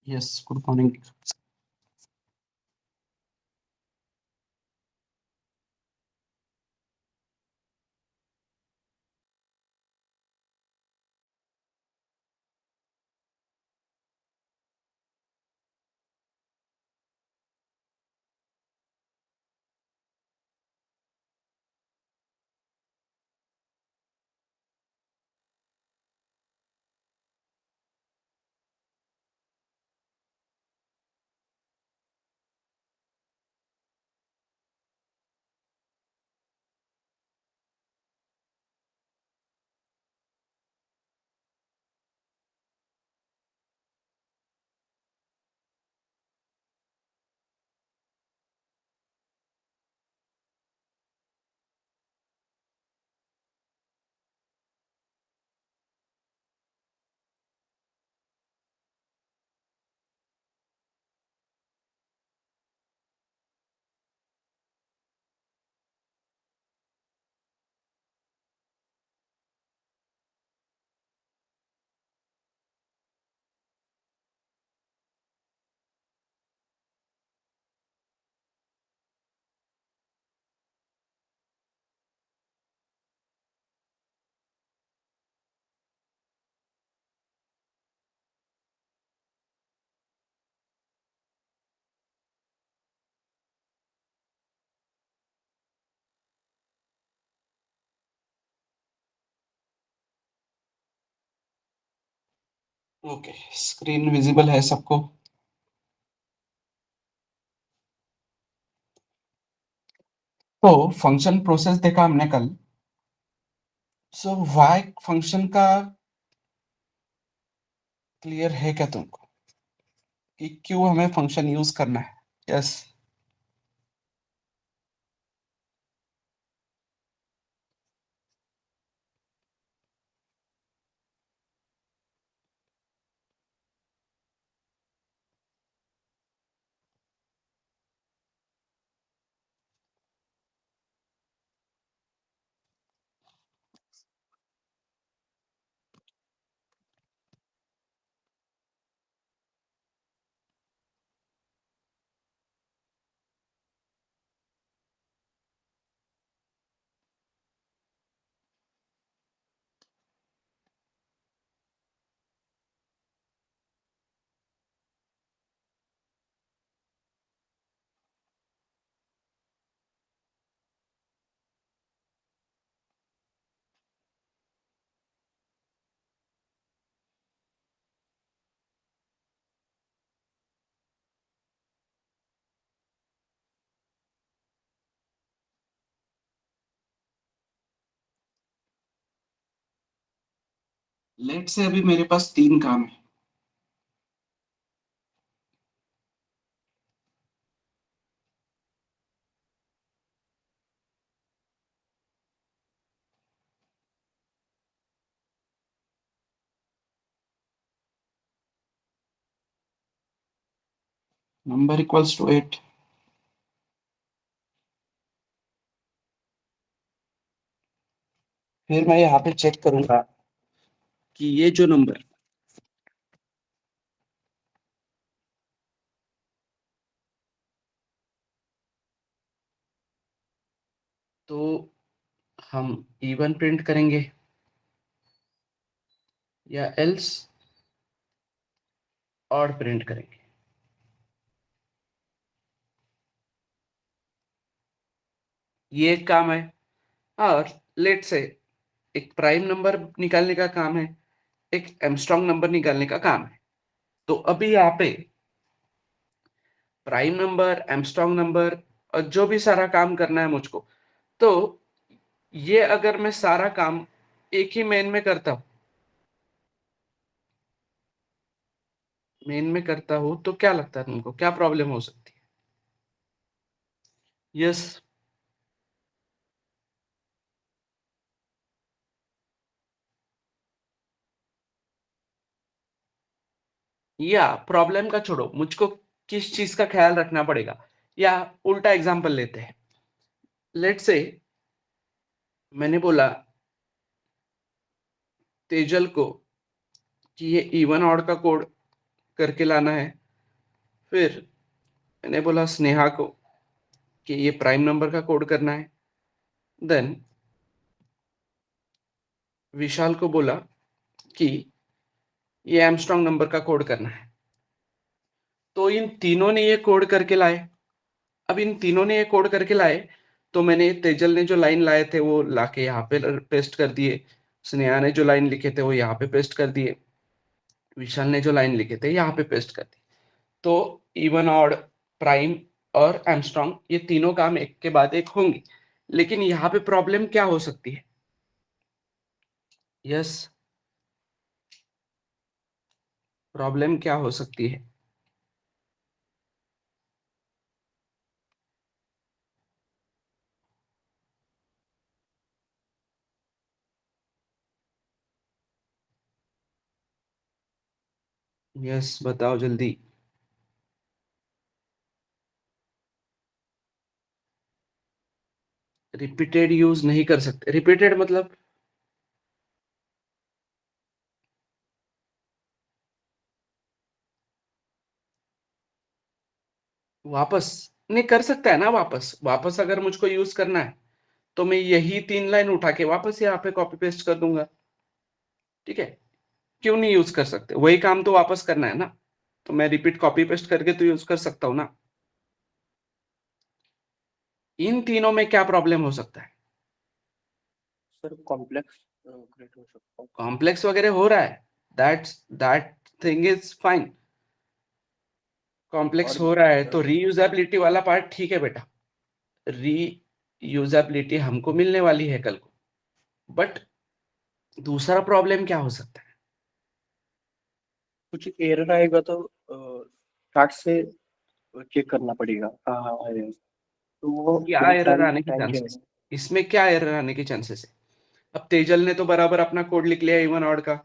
Yes, good morning. Okay, screen visible है सबको? तो फंक्शन प्रोसेस देखा हमने कल। सो वाई फंक्शन का क्लियर है क्या तुमको कि क्यों हमें फंक्शन यूज करना है? यस। लेट से अभी मेरे पास 3 काम है। Number equals to 8। फिर मैं यहाँ पे चेक करूंगा कि ये जो नंबर तो हम इवन प्रिंट करेंगे या एल्स ऑड प्रिंट करेंगे। ये एक काम है। और लेट से एक प्राइम नंबर निकालने का काम है, एक एमस्ट्रॉन्ग नंबर निकालने का काम है। तो अभी यहाँ पे प्राइम नंबर, एमस्ट्रॉन्ग नंबर और जो भी सारा काम करना है मुझको, तो ये अगर मैं सारा काम एक ही मेन में करता हूँ तो क्या लगता है तुमको, क्या प्रॉब्लम हो सकती है? यस। या प्रॉब्लम का छोड़ो, मुझको किस चीज का ख्याल रखना पड़ेगा, या उल्टा एग्जांपल लेते हैं। लेट से मैंने बोला तेजल को कि ये इवन ऑड का कोड करके लाना है, फिर मैंने बोला स्नेहा को कि ये प्राइम नंबर का कोड करना है। देन विशाल को बोला कि ये एमस्ट्रॉन्ग नंबर का कोड करना है। तो इन तीनों ने ये कोड करके लाए। अब इन तीनों ने ये कोड करके लाए, तो मैंने तेजल ने जो लाइन लाए थे वो लाके यहाँ पे पेस्ट कर दिए, स्नेहा ने जो लाइन लिखे थे वो यहाँ पे पेस्ट कर दिए, विशाल ने जो लाइन लिखे थे यहाँ पे पेस्ट कर दिए। तो इवन ऑड, प्राइम और एमस्ट्रॉन्ग ये तीनों काम एक के बाद एक होंगे। लेकिन यहाँ पे प्रॉब्लम क्या हो सकती है? यस, प्रॉब्लम क्या हो सकती है? यस, बताओ जल्दी। रिपीटेड यूज नहीं कर सकते। रिपीटेड मतलब वापस नहीं कर सकता है ना। वापस वापस अगर मुझको यूज करना है तो मैं यही 3 लाइन उठा के वापस यहाँ पे कॉपी पेस्ट कर दूंगा। ठीक है, क्यों नहीं यूज कर सकते? वही काम तो वापस करना है ना, तो मैं रिपीट कॉपी पेस्ट करके तो यूज कर सकता हूँ ना। इन तीनों में क्या प्रॉब्लम हो सकता है? सर कॉम्प्लेक्स क्रिएट हो सकता है। कॉम्प्लेक्स वगैरह हो रहा है, that thing is fine. Complex और हो रहा है तो रीयूजेबिलिटी वाला पार्ट ठीक है बेटा, रीयूजेबिलिटी हमको मिलने वाली है कल को। बट दूसरा प्रॉब्लम क्या हो सकता है? कुछ एरर आएगा तो स्टार्ट से चेक करना पड़ेगा कहाँ आए, तो वो क्या बहुत एरर सारी आने की टाइम चांसेस? लेगा। इसमें क्या एरर आने की चांसेस है? अब तेजल ने तो बराबर अपना कोड लिख लिया इवन ऑड का,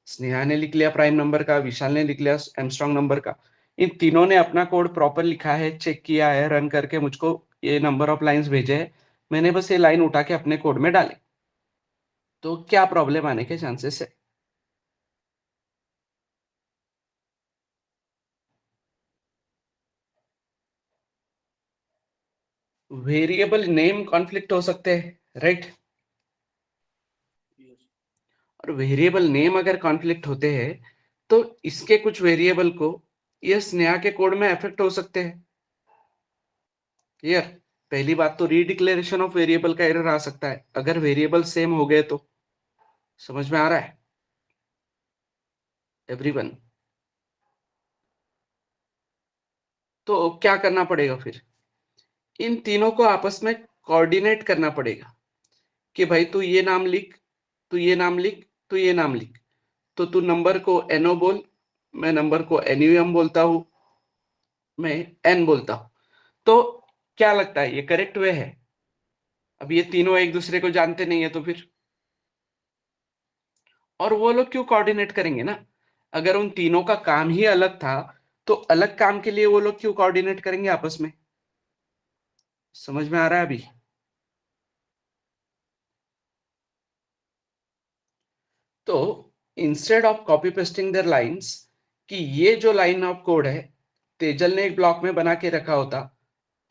स्नेहा ने लिख लिया प्राइम नंबर का, विशाल ने लिख लिया एमस्ट्रॉन्ग नंबर का। इन तीनों ने अपना कोड प्रॉपर लिखा है, चेक किया है, रन करके मुझको ये नंबर ऑफ लाइंस भेजे है। मैंने बस ये लाइन उठा के अपने कोड में डाले। तो क्या प्रॉब्लम आने के चांसेस है? वेरिएबल नेम कॉन्फ्लिक्ट हो सकते हैं, राइट? और वेरिएबल नेम अगर कॉन्फ्लिक्ट होते हैं तो इसके कुछ वेरिएबल को ये स्नेहा के कोड में इफेक्ट हो सकते हैं। क्लियर? पहली बात तो रीडिक्लेरेशन ऑफ वेरिएबल का एरर आ सकता है अगर वेरिएबल सेम हो गए तो। समझ में आ रहा है एवरीवन? तो क्या करना पड़ेगा फिर? इन तीनों को आपस में कोऑर्डिनेट करना पड़ेगा कि भाई तू ये नाम लिख, तू ये नाम लिख, तू ये नाम लिख। तो तू नंबर को एनओ बोल, मैं नंबर को एनयूएम बोलता हूं, मैं एन बोलता हूं। तो क्या लगता है ये करेक्ट वे है? अब ये तीनों एक दूसरे को जानते नहीं है तो फिर, और वो लोग क्यों कोऑर्डिनेट करेंगे ना? अगर उन तीनों का काम ही अलग था तो अलग काम के लिए वो लोग क्यों कोऑर्डिनेट करेंगे आपस में? समझ में आ रहा है अभी? तो instead of copy pasting their lines, कि ये जो लाइन ऑफ कोड है तेजल ने एक ब्लॉक में बना के रखा होता,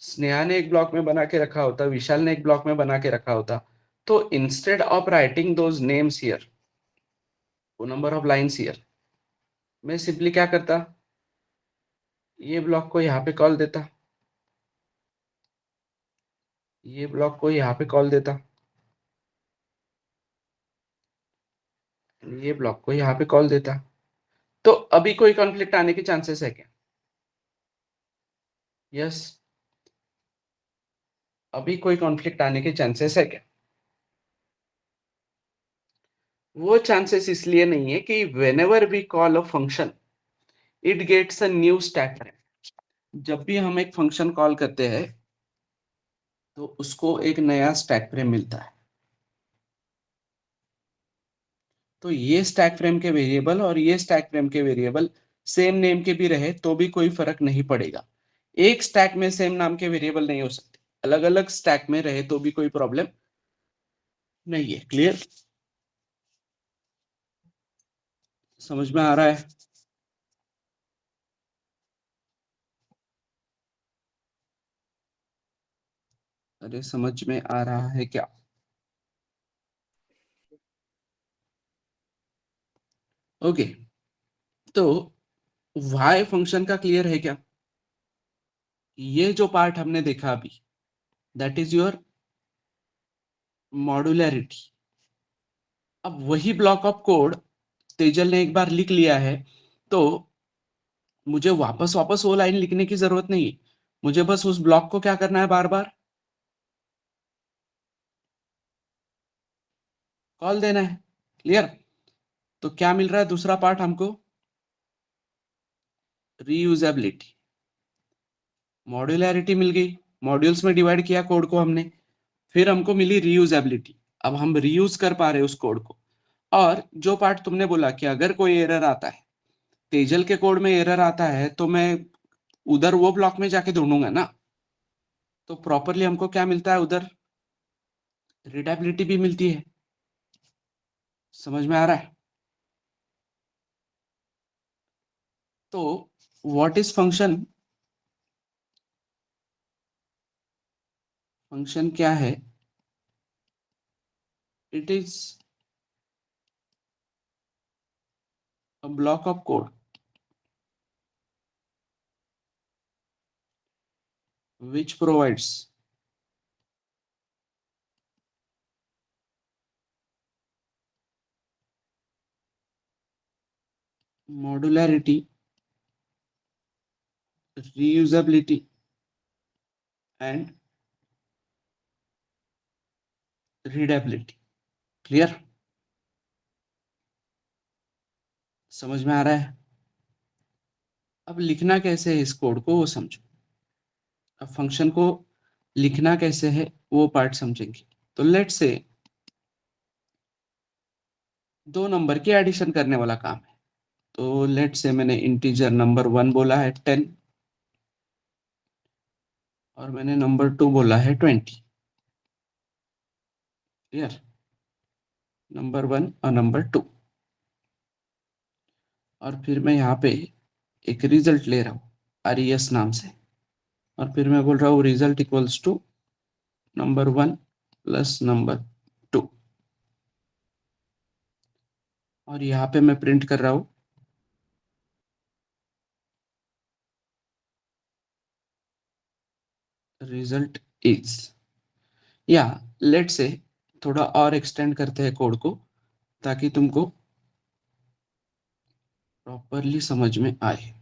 स्नेहा ने एक ब्लॉक में बना के रखा होता, विशाल ने एक ब्लॉक में बना के रखा होता, तो instead of writing those names here, वो नंबर ऑफ लाइंस हियर, मैं सिंपली क्या करता, ये ब्लॉक को यहाँ पे कॉल देता, ये ब्लॉक को यहाँ पे कॉल देता, ये ब्लॉक को यहाँ पे कॉल देता। तो अभी कोई कॉन्फ्लिक्ट आने के चांसेस है क्या? यस, अभी कोई कॉन्फ्लिक्ट आने के चांसेस है क्या? वो चांसेस इसलिए नहीं है कि whenever we call a function it gets a new stack frame. जब भी हम एक फंक्शन कॉल करते हैं तो उसको एक नया स्टैक फ्रेम मिलता है। तो ये स्टैक फ्रेम के वेरिएबल और ये स्टैक फ्रेम के वेरिएबल सेम नेम के भी रहे तो भी कोई फर्क नहीं पड़ेगा। एक स्टैक में सेम नाम के वेरिएबल नहीं हो सकते, अलग अलग स्टैक में रहे तो भी कोई प्रॉब्लम नहीं है। क्लियर? समझ में आ रहा है? अरे समझ में आ रहा है क्या? ओके, तो y फंक्शन का क्लियर है क्या? ये जो पार्ट हमने देखा अभी, दैट इज योर मॉड्युलैरिटी। अब वही ब्लॉक ऑफ कोड तेजल ने एक बार लिख लिया है, तो मुझे वापस वापस वो लाइन लिखने की जरूरत नहीं है। मुझे बस उस ब्लॉक को क्या करना है, बार बार कॉल देना है। क्लियर? तो क्या मिल रहा है दूसरा पार्ट हमको? रीयूजेबिलिटी। मॉड्युलैरिटी मिल गई, मॉड्यूल्स में डिवाइड किया कोड को हमने, फिर हमको मिली रीयूजेबिलिटी। अब हम रीयूज कर पा रहे हैं उस कोड को। और जो पार्ट तुमने बोला कि अगर कोई एरर आता है, तेजल के कोड में एरर आता है, तो मैं उधर वो ब्लॉक में जाके ढूंढूंगा ना, तो प्रॉपरली हमको क्या मिलता है उधर? रीडेबिलिटी भी मिलती है। समझ में आ रहा है? तो व्हाट इज फंक्शन? फंक्शन क्या है? It is a block of code which provides modularity, reusability and readability. Clear? समझ में आ रहा है? अब लिखना कैसे है इस कोड को वो समझो। अब फंक्शन को लिखना कैसे है वो पार्ट समझेंगे। तो लेट से दो नंबर की एडिशन करने वाला काम है। तो लेट से मैंने इंटीजर नंबर 1 बोला है 10, और मैंने नंबर 2 बोला है 20। क्लियर? नंबर 1 और नंबर 2। और फिर मैं यहाँ पे एक रिजल्ट ले रहा हूँ RES नाम से, और फिर मैं बोल रहा हूँ result equals to number 1 plus number 2। और यहाँ पे मैं प्रिंट कर रहा हूँ रिजल्ट इज, या लेट से थोड़ा और एक्सटेंड करते हैं कोड को ताकि तुमको प्रॉपरली समझ में आए।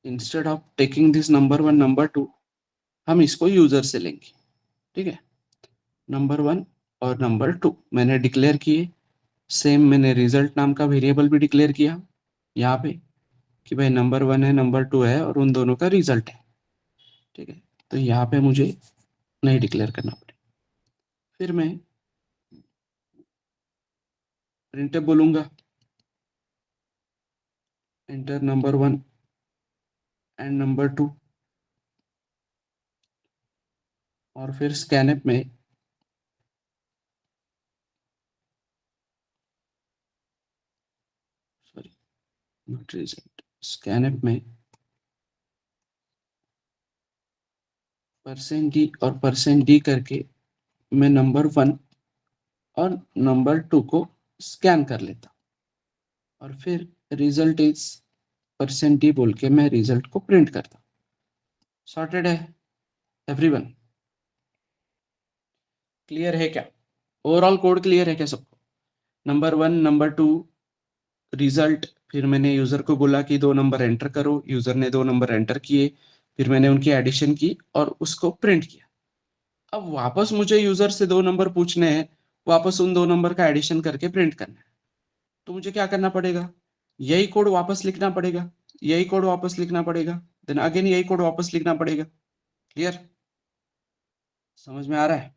Instead of taking this number 1 number 2, हम इसको यूजर से लेंगे। ठीक है? नंबर 1 और नंबर 2 मैंने डिक्लेयर किए। सेम मैंने रिजल्ट नाम का वेरिएबल भी डिक्लेयर किया यहाँ पे कि भाई नंबर 1 है नंबर 2 है और उन दोनों का रिजल्ट है। ठीक है? तो यहाँ पे मुझे नहीं डिक्लेयर करना पड़ेगा। फिर मैं प्रिंटफ बोलूंगा, एंटर नंबर 1 एंड नंबर 2, और फिर स्कैनएप में सॉरी नॉट रिजल्ट, स्कैनएप में %d और %d करके मैं नंबर 1 और नंबर 2 को स्कैन कर लेता, और फिर रिजल्ट इज %d बोल के मैं रिजल्ट को प्रिंट करता। सॉर्टेड है एवरीवन? क्लियर है क्या? ओवरऑल कोड क्लियर है क्या सबको? नंबर 1 नंबर 2 रिजल्ट, फिर मैंने यूजर को बोला कि 2 नंबर एंटर करो, यूजर ने 2 नंबर एंटर किए, फिर मैंने उनकी एडिशन की और उसको प्रिंट किया। अब वापस मुझे यूजर से 2 नंबर पूछने हैं, वापस उन 2 नंबर का एडिशन करके प्रिंट करना है। तो मुझे क्या करना पड़ेगा? यही कोड वापस लिखना पड़ेगा, यही कोड वापस लिखना पड़ेगा, देन अगेन यही कोड वापस लिखना पड़ेगा। क्लियर? समझ में आ रहा है?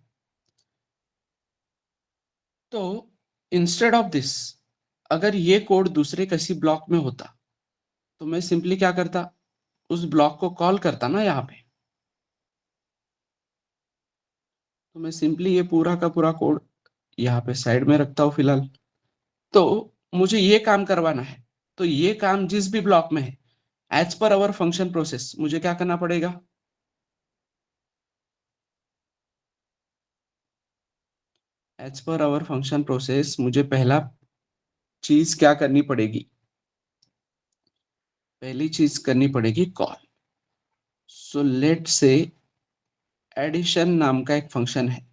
तो इंस्टेड ऑफ दिस, अगर ये कोड दूसरे किसी ब्लॉक में होता, तो मैं सिंपली क्या करता? उस ब्लॉक को कॉल करता ना यहाँ पे। तो मैं सिंपली ये पूरा का पूरा कोड यहाँ पे साइड में रखता हूँ फिलहाल। तो मुझे ये काम करवाना है, तो ये काम जिस भी ब्लॉक में है, एज पर अवर फंक्शन प्रोसेस मुझे क्या करना पड़ेगा? As per hour function process मुझे पहला चीज क्या करनी पड़ेगी, पहली चीज करनी पड़ेगी कॉल। सो लेट से एडिशन नाम का एक फंक्शन है,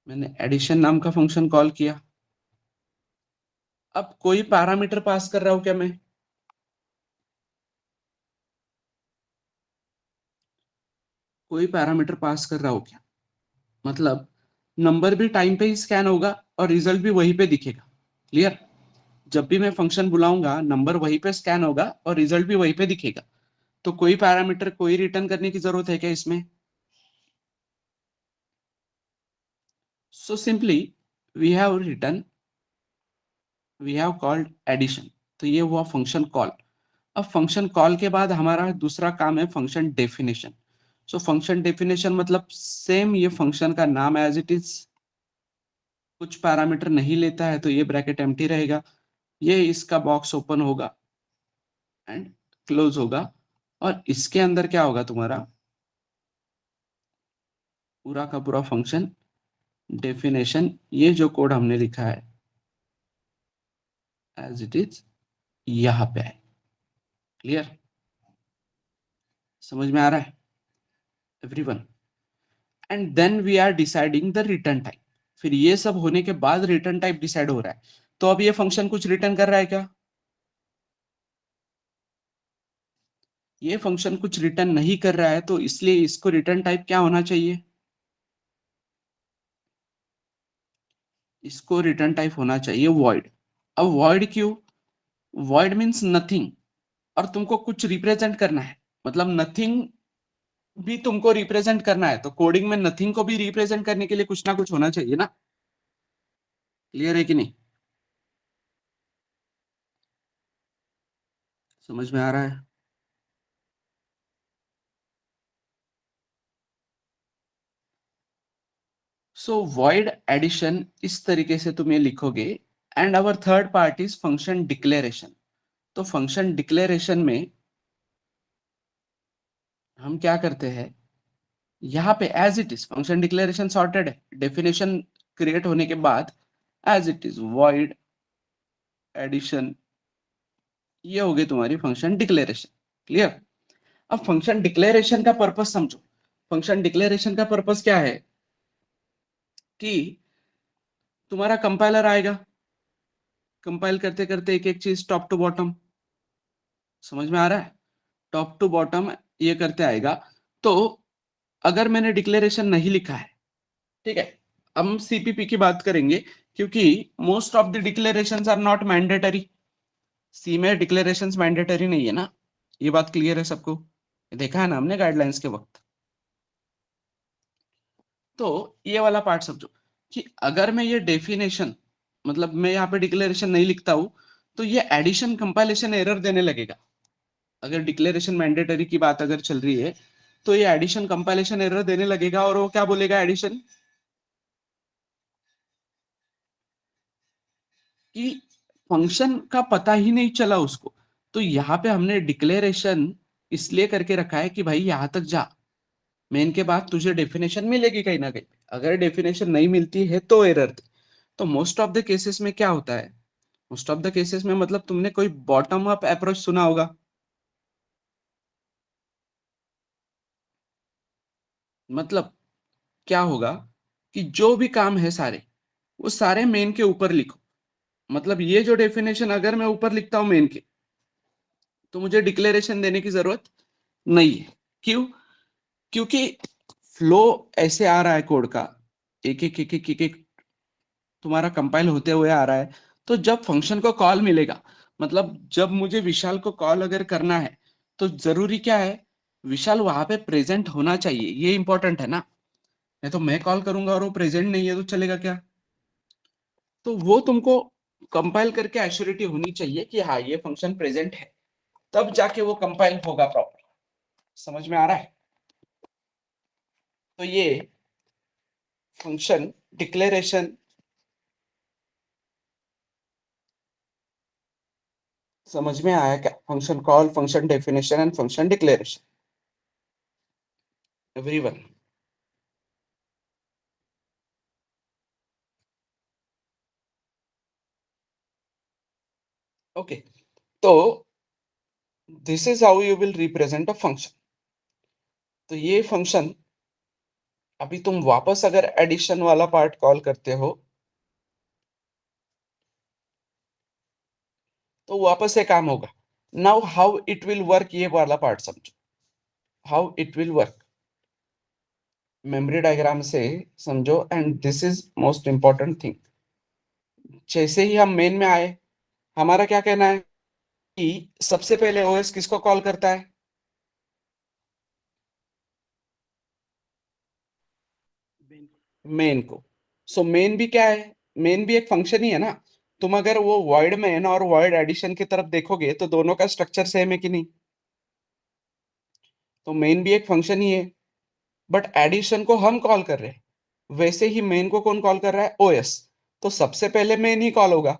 मैंने एडिशन नाम का फंक्शन कॉल किया। अब कोई पैरामीटर पास कर रहा हूं क्या मैं, कोई पैरामीटर पास कर रहा हूं क्या, मतलब नंबर भी टाइम पे ही स्कैन होगा और रिजल्ट भी वहीं पे दिखेगा। क्लियर, जब भी मैं फंक्शन बुलाऊंगा नंबर वहीं पे स्कैन होगा और रिजल्ट भी वहीं पे दिखेगा। तो कोई पैरामीटर कोई रिटर्न करने की जरूरत है क्या इसमें। So simply we have return, we have called addition. तो ये हुआ फंक्शन कॉल। अब फंक्शन कॉल के बाद हमारा दूसरा काम है function definition. So function definition मतलब सेम ये फंक्शन का नाम एज इट इज, कुछ पैरामीटर नहीं लेता है तो ये ब्रैकेट एम्प्टी रहेगा, ये इसका बॉक्स ओपन होगा एंड क्लोज होगा, और इसके अंदर क्या होगा तुम्हारा पूरा का पूरा फंक्शन डेफिनेशन, ये जो कोड हमने लिखा है एज इट इज यहां पे है। क्लियर, समझ में आ रहा है everyone. And then we are deciding the return type. फिर ये सब होने के बाद रिटर्न टाइप डिसाइड हो रहा है। तो अब ये फंक्शन कुछ रिटर्न कर रहा है क्या, ये फंक्शन कुछ रिटर्न नहीं कर रहा है, तो इसलिए इसको रिटर्न टाइप क्या होना चाहिए, इसको रिटर्न टाइप होना चाहिए वॉइड। अब वॉइड क्यों, वॉइड मीन्स नथिंग, और तुमको कुछ रिप्रेजेंट करना है, मतलब नथिंग भी तुमको रिप्रेजेंट करना है, तो कोडिंग में नथिंग को भी रिप्रेजेंट करने के लिए कुछ ना कुछ होना चाहिए ना। क्लियर है कि नहीं, समझ में आ रहा है। सो वॉइड एडिशन इस तरीके से तुम ये लिखोगे। And our third part is function declaration. तो फंक्शन डिक्लेरेशन में हम क्या करते हैं, यहाँ पे as it is function declaration sorted है, डेफिनेशन क्रिएट होने के बाद as it is void addition, ये हो गई तुम्हारी फंक्शन डिक्लेरेशन। क्लियर। अब फंक्शन डिक्लेरेशन का पर्पस समझो। फंक्शन डिक्लेरेशन का पर्पस क्या है कि तुम्हारा कंपाइलर आएगा, कंपाइल करते करते एक एक चीज टॉप टू बॉटम, समझ में आ रहा है, टॉप टू बॉटम ये करते आएगा। तो अगर मैंने डिक्लेरेशन नहीं लिखा है, ठीक है, हम सीपीपी की बात करेंगे, क्योंकि most of the declarations are not mandatory. C में डिक्लेरेशंस मैंडेटरी नहीं है ना, ये बात क्लियर है सबको, देखा है ना हमने गाइडलाइंस के वक्त। तो ये वाला पार्ट समझो कि अगर मैं ये डेफिनेशन, मतलब मैं यहाँ पे डिक्लेरेशन नहीं लिखता हूं, तो ये एडिशन कंपाइलेशन एरर देने लगेगा। अगर डिक्लेरेशन मैंडेटरी की बात अगर चल रही है तो ये एडिशन कंपाइलेशन एरर देने लगेगा, और वो क्या बोलेगा एडिशन कि फंक्शन का पता ही नहीं चला उसको। तो यहाँ पे हमने डिक्लेरेशन इसलिए करके रखा है कि भाई यहां तक जा, मेन के बाद तुझे डेफिनेशन मिलेगी कहीं ना कहीं, अगर डेफिनेशन नहीं मिलती है तो एरर दे। तो मोस्ट ऑफ द केसेस में क्या होता है, मोस्ट ऑफ द केसेस में मतलब तुमने कोई बॉटम अप अप्रोच सुना होगा, मतलब क्या होगा कि जो भी काम है सारे, वो सारे मेन के ऊपर लिखो। मतलब ये जो डेफिनेशन अगर मैं ऊपर लिखता हूं मेन के, तो मुझे डिक्लेरेशन देने की जरूरत नहीं है। क्यों, क्योंकि फ्लो ऐसे आ रहा है कोड का, एक एक एक एक एक, एक तुम्हारा कंपाइल होते हुए आ रहा है। तो जब फंक्शन को कॉल मिलेगा, मतलब जब मुझे विशाल को कॉल अगर करना है, तो जरूरी क्या है, विशाल वहां पे प्रेजेंट होना चाहिए, ये इंपॉर्टेंट है ना। नहीं तो मैं कॉल करूंगा और वो प्रेजेंट नहीं है तो चलेगा क्या। तो वो तुमको कंपाइल करके एश्योरिटी होनी चाहिए कि हाँ ये फंक्शन प्रेजेंट है, तब जाके वो कंपाइल होगा प्रॉपर। समझ में आ रहा है। तो ये फंक्शन डिक्लेरेशन, समझ में आया क्या, function call, function definition and function declaration everyone. Okay, तो this is how you will represent a function. तो ये फंक्शन, अभी तुम वापस अगर एडिशन वाला पार्ट कॉल करते हो तो वापस से काम होगा। Now how it will work, ये वाला पार्ट समझो, how it will work memory diagram से समझो, and this is most important thing. जैसे ही हम मेन में आए, हमारा क्या कहना है कि सबसे पहले ओएस किसको कॉल करता है? मेन को। सो मेन भी क्या है? मेन भी एक फंक्शन ही है ना। तुम अगर वो वॉइड मेन और वॉइड एडिशन की तरफ देखोगे तो दोनों का स्ट्रक्चर सेम है कि नहीं? तो मेन भी एक फंक्शन ही है, बट एडिशन को हम कॉल कर रहे हैं। वैसे ही मेन को कौन कॉल कर रहा है? ओएस। तो सबसे पहले मेन ही कॉल होगा।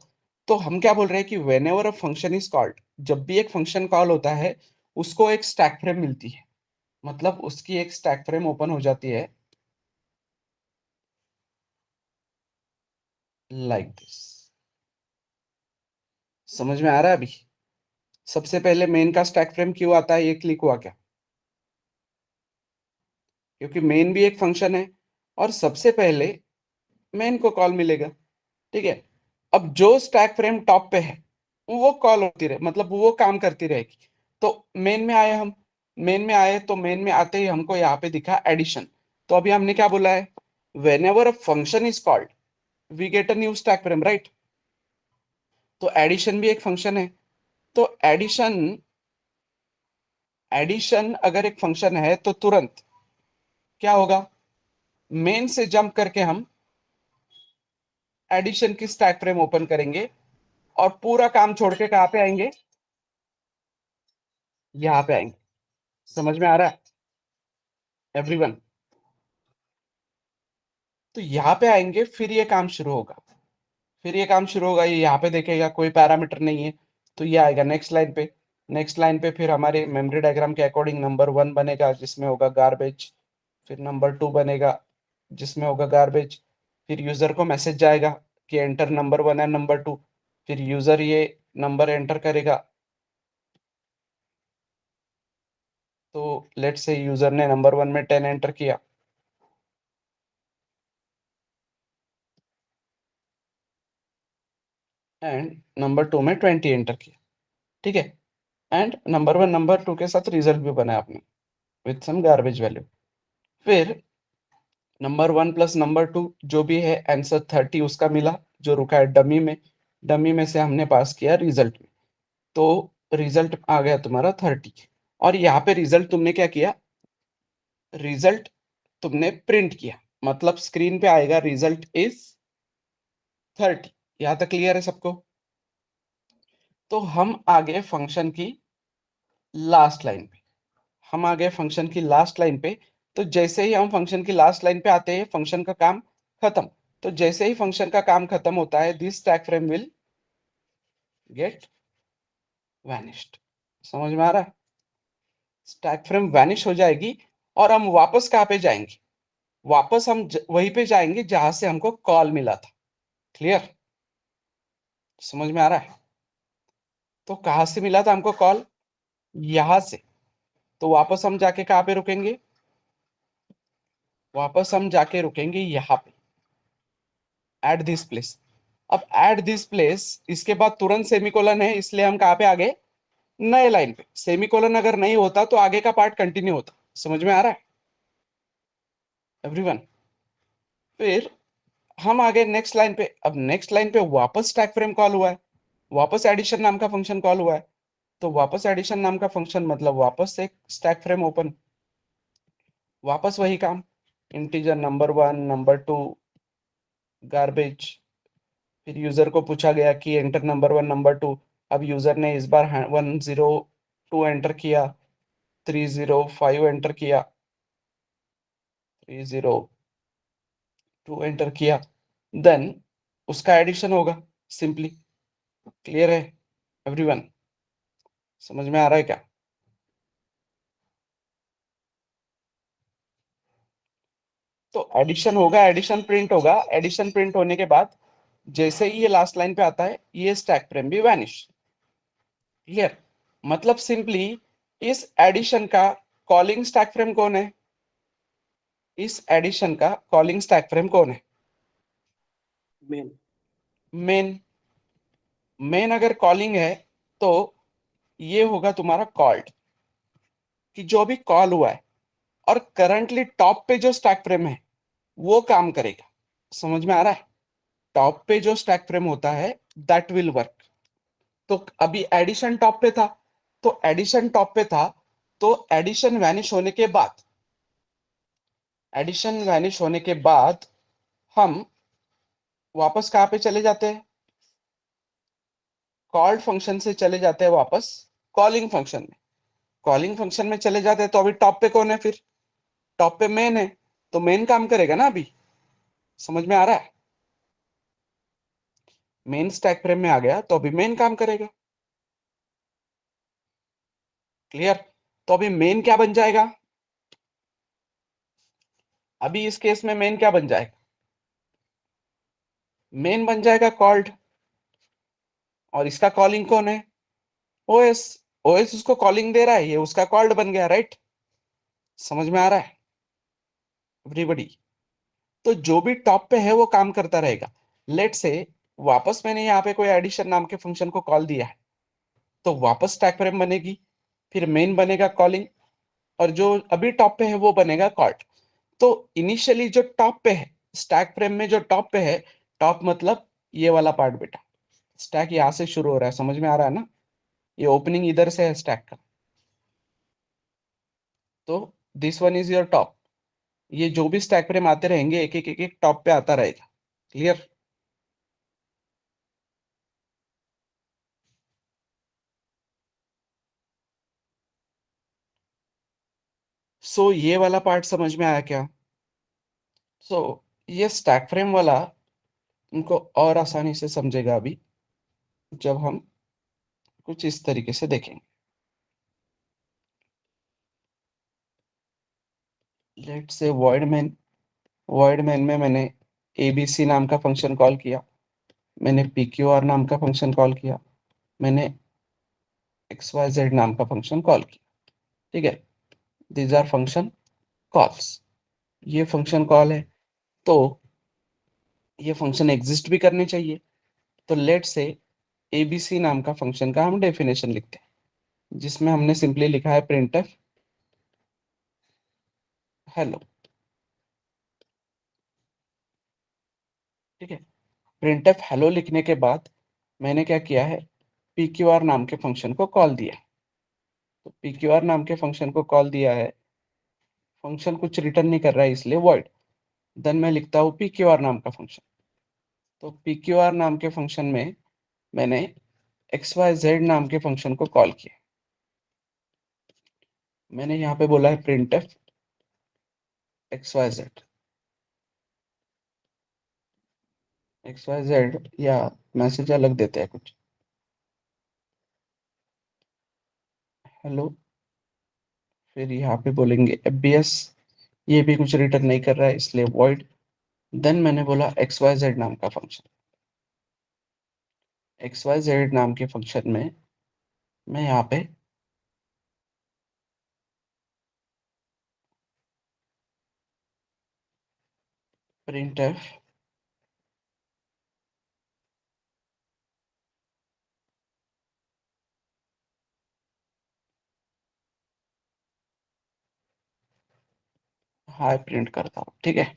तो हम क्या बोल रहे हैं कि whenever a function is called, जब भी एक फंक्शन कॉल होता है उसको एक स्टैक फ्रेम मिलती है, मतलब उसकी एक स्टैक फ्रेम ओपन हो जाती है लाइक दिस। समझ में आ रहा है अभी? सबसे पहले मेन का स्टैक फ्रेम क्यों आता है, ये क्लिक हुआ क्या? क्योंकि मेन भी एक फंक्शन है और सबसे पहले मेन को कॉल मिलेगा। ठीक है, अब जो स्टैक फ्रेम टॉप पे है वो कॉल होती रहे, मतलब वो काम करती रहेगी। तो मेन में आए हम, मेन में आए तो मेन में आते ही हमको यहाँ पे दिखा एडिशन। तो अभी हमने क्या बोला है? Whenever a function is called we get a new stack frame, right? तो एडिशन भी एक फंक्शन है। तो एडिशन, एडिशन अगर एक फंक्शन है तो तुरंत क्या होगा? मेन से जंप करके हम एडिशन की स्टैक फ्रेम ओपन करेंगे और पूरा काम छोड़ के कहां पे आएंगे? यहाँ पे आएंगे। समझ में आ रहा है एवरीवन? तो यहाँ पे आएंगे, फिर ये काम शुरू होगा। फिर ये काम शुरू होगा, ये यहाँ पे देखेगा कोई पैरामीटर नहीं है, तो ये आएगा नेक्स्ट लाइन पे। नेक्स्ट लाइन पे फिर हमारे मेमोरी डायग्राम के अकॉर्डिंग नंबर 1 बनेगा जिसमें होगा गार्बेज। फिर नंबर 2 बनेगा जिसमें होगा गार्बेज। फिर यूजर को मैसेज जाएगा कि एंटर नंबर 1 एंड नंबर 2। फिर यूजर ये नंबर एंटर करेगा। तो लेट्स से यूजर ने नंबर 1 में 10 एंटर किया एंड नंबर 2 में 20 एंटर किया। ठीक है, एंड नंबर 1 नंबर 2 के साथ रिजल्ट भी बनाया आपने विथ सम गार्बेज वैल्यू। फिर नंबर 1 प्लस नंबर 2 जो भी है आंसर 30 उसका मिला, जो रुका है डमी में। डमी में से हमने पास किया रिजल्ट में, तो रिजल्ट आ गया तुम्हारा 30। और यहाँ पे रिजल्ट तुमने क्या किया? रिजल्ट तुमने प्रिंट किया, मतलब स्क्रीन पे आएगा रिजल्ट इज 30। यहाँ तक क्लियर है सबको? तो हम आ गए फंक्शन की लास्ट लाइन पे। हम आ गए फंक्शन की लास्ट लाइन पे। तो जैसे ही हम फंक्शन की लास्ट लाइन पे आते हैं फंक्शन का काम खत्म। तो जैसे ही फंक्शन का काम खत्म होता है this stack frame will get vanished. समझ में आ रहा है? स्टैक फ्रेम वैनिश हो जाएगी और हम वापस कहाँ पे जाएंगे? वापस हम वहीं पे जाएंगे जहां से हमको कॉल मिला था। क्लियर? समझ में आ रहा है? तो कहां से मिला था हमको कॉल? यहां से। तो वापस हम जाके कहाँ पे रुकेंगे? वापस हम जाके रुकेंगे यहाँ पे, एट दिस प्लेस। अब एट दिस प्लेस इसके बाद तुरंत सेमीकोलन है, इसलिए हम कहाँ पे आ गए? नए लाइन पे। सेमीकोलन अगर नहीं होता तो आगे का पार्ट कंटिन्यू होता। समझ में आ रहा है एवरीवन? फिर हम आ गए नेक्स्ट लाइन पे। अब नेक्स्ट लाइन पे वापस स्टैक फ्रेम कॉल हुआ है, वापस एडिशन नाम का फंक्शन कॉल हुआ है। तो वापस एडिशन नाम का फंक्शन मतलब वापस से स्टैक फ्रेम ओपन, वापस वही काम। Integer number 1 number 2 garbage. फिर यूजर को पूछा गया कि एंटर नंबर 1 नंबर 2। अब यूजर ने इस बार 102 एंटर किया, 305 एंटर किया, 302 एंटर किया। देन उसका एडिशन होगा सिंपली। क्लियर है एवरीवन? समझ में आ रहा है क्या? तो एडिशन होगा, एडिशन प्रिंट होगा। एडिशन प्रिंट होने के बाद जैसे ही ये लास्ट लाइन पे आता है ये स्टैक फ्रेम भी वैनिश। क्लियर? मतलब सिंपली इस एडिशन का कॉलिंग स्टैक फ्रेम कौन है? इस एडिशन का कॉलिंग स्टैक फ्रेम कौन है? मेन। मेन। मेन अगर कॉलिंग है तो ये होगा तुम्हारा कॉल्ड, कि जो भी कॉल हुआ है और करंटली टॉप पे जो स्टैक फ्रेम है वो काम करेगा। समझ में आ रहा है? टॉप पे जो स्टैक फ्रेम होता है दैट विल वर्क। तो अभी एडिशन टॉप पे था, तो एडिशन टॉप पे था, तो एडिशन वैनिश होने के बाद, एडिशन वैनिश होने के बाद हम वापस कहाँ पे चले जाते हैं? कॉल्ड फंक्शन से चले जाते हैं वापस कॉलिंग फंक्शन में। कॉलिंग फंक्शन में चले जाते हैं तो अभी टॉप पे कौन है फिर? टॉप पे मेन है, तो मेन काम करेगा ना अभी। समझ में आ रहा है? मेन स्टैक फ्रेम में आ गया तो अभी मेन काम करेगा। क्लियर? तो अभी मेन क्या बन जाएगा? अभी इस केस में मेन क्या बन जाएगा? मेन बन जाएगा कॉल्ड। और इसका कॉलिंग कौन है? ओएस। ओएस उसको कॉलिंग दे रहा है, ये उसका कॉल्ड बन गया, राइट? समझ में आ रहा है एवरीबडी? तो जो भी टॉप पे है वो काम करता रहेगा। लेट से वापस मैंने यहाँ पे कोई एडिशन नाम के फंक्शन को कॉल दिया है, तो वापस स्टैक फ्रेम बनेगी, फिर मेन बनेगा कॉलिंग, और जो अभी टॉप पे है वो बनेगा कॉल्ड। तो इनिशियली जो टॉप पे है स्टैक फ्रेम में, जो टॉप पे है, टॉप मतलब ये वाला पार्ट बेटा, स्टैक यहां से शुरू हो रहा है, समझ में आ रहा है ना? ये ओपनिंग इधर से है स्टैक का, तो this one is your top. ये जो भी स्टैक फ्रेम आते रहेंगे एक एक एक एक टॉप पे आता रहेगा। क्लियर? सो ये वाला पार्ट समझ में आया क्या? सो ये स्टैक फ्रेम वाला उनको और आसानी से समझेगा अभी, जब हम कुछ इस तरीके से देखेंगे। लेट से वॉइड मेन में मैंने एबीसी नाम का फंक्शन कॉल किया, मैंने pqr नाम का फंक्शन कॉल किया, मैंने xyz नाम का फंक्शन कॉल किया। ठीक है? These are function calls. ये फंक्शन कॉल है, तो ये फंक्शन एग्जिस्ट भी करने चाहिए। तो लेट से एबीसी नाम का फंक्शन का हम डेफिनेशन लिखते हैं, जिसमें हमने सिंपली लिखा है प्रिंटफ हेलो। ठीक है? प्रिंटफ हेलो लिखने के बाद मैंने क्या किया है, pqr नाम के फंक्शन को कॉल दिया है। तो pqr नाम के फंक्शन को कॉल दिया है, फंक्शन कुछ रिटर्न नहीं कर रहा है इसलिए वॉइड। देन मैं लिखता हूँ pqr नाम का फंक्शन। तो pqr नाम के फंक्शन में मैंने xyz नाम के फंक्शन को कॉल किया। मैंने यहाँ पे बोला है printf xyz। xyz या मैसेज अलग देते हैं कुछ, हेलो। फिर यहाँ पे बोलेंगे fbs, ये भी कुछ रिटर्न नहीं कर रहा है इसलिए वॉइड। देन मैंने बोला xyz नाम का फंक्शन। xyz नाम के फंक्शन में मैं यहाँ पे printf हाई प्रिंट करता हूँ। ठीक है?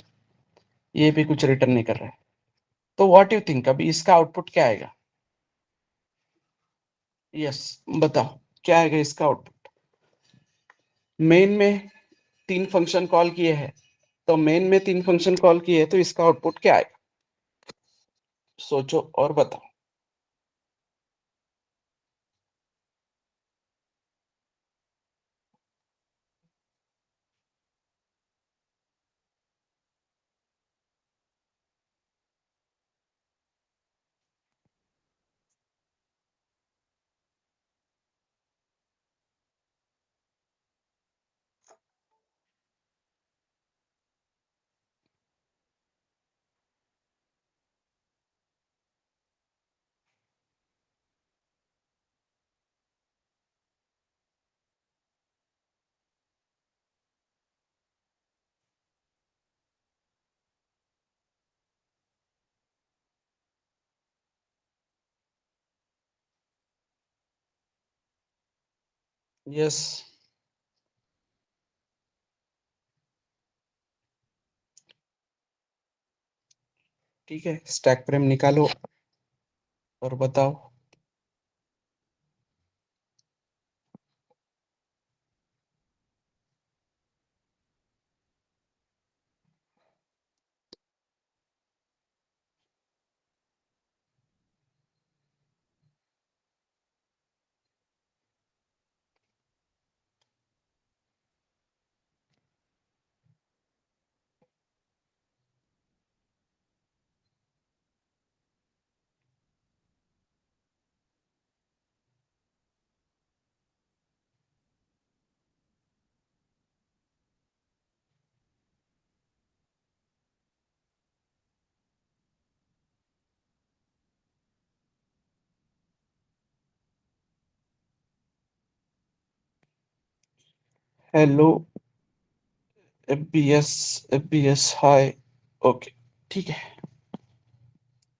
ये भी कुछ रिटर्न नहीं कर रहा है। तो व्हाट यू थिंक अभी इसका आउटपुट क्या आएगा? यस, बताओ क्या आएगा इसका आउटपुट? मेन में तीन फंक्शन कॉल किए हैं, तो मेन में तीन फंक्शन कॉल किए हैं, तो इसका आउटपुट क्या आएगा? सोचो और बताओ। यस, ठीक है, स्टैक फ्रेम निकालो और बताओ। हेलो एफबीएस, एफबीएस हाय। ओके, ठीक है,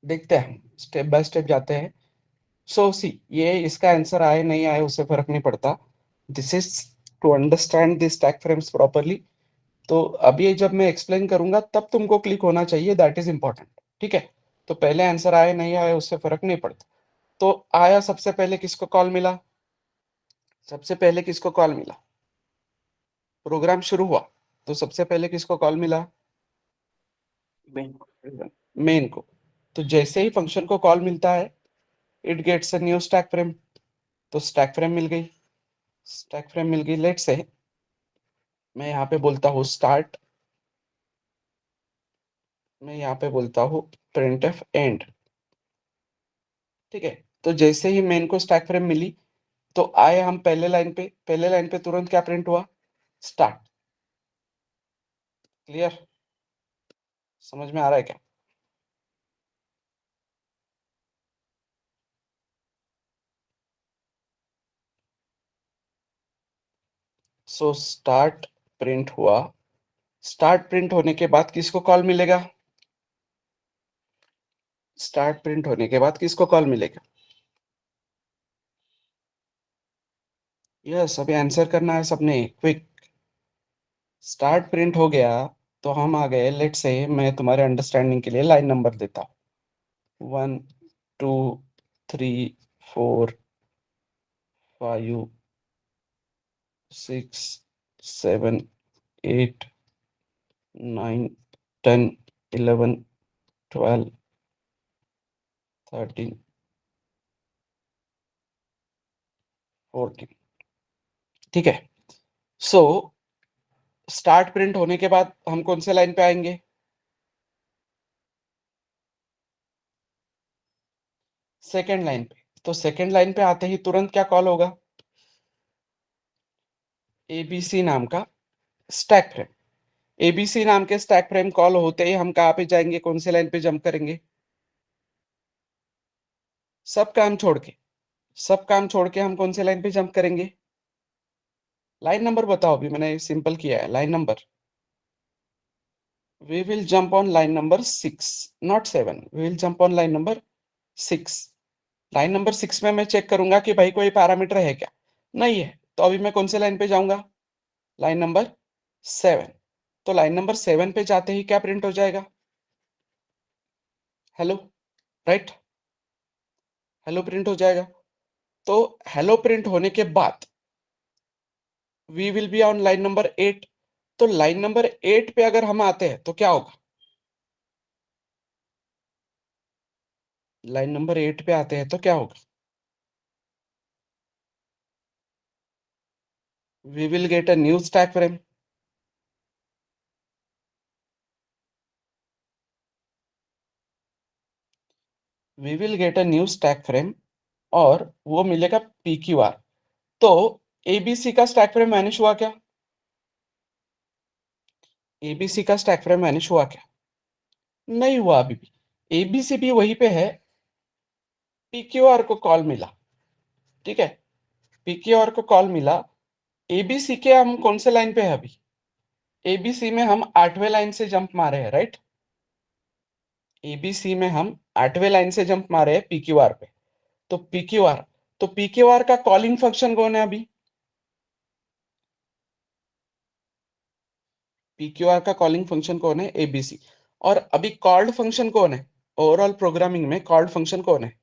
देखते हैं, स्टेप बाय स्टेप जाते हैं। सो सी, ये इसका आंसर आए नहीं आए उससे फर्क नहीं पड़ता। This is to understand this stack frames properly. तो अभी जब मैं एक्सप्लेन करूंगा तब तुमको क्लिक होना चाहिए, दैट इज इंपॉर्टेंट। ठीक है, तो पहले आंसर आए नहीं आए उससे फर्क नहीं पड़ता। तो आया, सबसे पहले किसको कॉल मिला? सबसे पहले किसको कॉल मिला? प्रोग्राम शुरू हुआ तो सबसे पहले किसको कॉल मिला? मेन। मेन को। तो जैसे ही फंक्शन को कॉल मिलता है, it gets a new stack frame. तो स्टैक फ्रेम मिल गई, स्टैक फ्रेम मिल गई। लेट से मैं यहाँ पे बोलता हूँ स्टार्ट, मैं यहाँ पे बोलता हूँ printf एंड। ठीक है, तो जैसे ही मेन को स्टैक फ्रेम मिली तो आए हम पहले लाइन पे। पहले लाइन पे तुरंत क्या प्रिंट हुआ? स्टार्ट। क्लियर? समझ में आ रहा है क्या? सो स्टार्ट प्रिंट हुआ। स्टार्ट प्रिंट होने के बाद किसको कॉल मिलेगा? स्टार्ट प्रिंट होने के बाद किसको कॉल मिलेगा? यस, अभी आंसर करना है सबने, क्विक। स्टार्ट प्रिंट हो गया तो हम आ गए। लेट से मैं तुम्हारे अंडरस्टैंडिंग के लिए लाइन नंबर देता हूँ। 1 2 3 4 5 6 7 8 9 10 11 12 13 14। ठीक है, सो स्टार्ट प्रिंट होने के बाद हम कौन से लाइन पे आएंगे? सेकेंड लाइन पे। तो सेकेंड लाइन पे आते ही तुरंत क्या कॉल होगा? एबीसी नाम का स्टैक फ्रेम। एबीसी नाम के स्टैक फ्रेम कॉल होते ही हम कहाँ पे जाएंगे, कौन से लाइन पे जंप करेंगे? सब काम छोड़ के, सब काम छोड़ के हम कौन से लाइन पे जंप करेंगे? लाइन नंबर बताओ, अभी मैंने सिंपल किया है, line number. We will jump on line number 6, not 7। We will jump on line number 6। Line number 6 में मैं चेक करूंगा कि भाई कोई पैरामीटर है क्या। नहीं है, तो अभी मैं कौन से लाइन पे जाऊंगा? Line number 7। तो लाइन नंबर 7 पे जाते ही क्या प्रिंट हो जाएगा? Hello, right? हेलो प्रिंट हो जाएगा। तो हेलो प्रिंट होने के बाद we will be on line number 8। तो लाइन नंबर 8 पे अगर हम आते हैं तो क्या होगा? लाइन नंबर 8 पे आते हैं तो क्या होगा? We will get a new stack frame. We will get a new stack frame और वो मिलेगा PQR। तो एबीसी का स्टैक फ्रेम वैनिश हुआ क्या? एबीसी का स्टैक फ्रेम वैनिश हुआ क्या? नहीं हुआ अभी भी। एबीसी भी वहीं पे है, PQR को कॉल मिला। ठीक है, PQR को कॉल मिला। एबीसी के हम कौन से लाइन पे है अभी? एबीसी में हम 8वें लाइन से जंप मारे हैं, राइट? एबीसी में हम 8वें लाइन से जंप मारे हैं PQR पे। तो PQR, तो PQR का कॉलिंग फंक्शन कौन है अभी? पी क्यू आर का कॉलिंग फंक्शन कौन है? एबीसी। और अभी कॉल्ड फंक्शन कौन है? ओवरऑल प्रोग्रामिंग में कॉल्ड फंक्शन कौन है?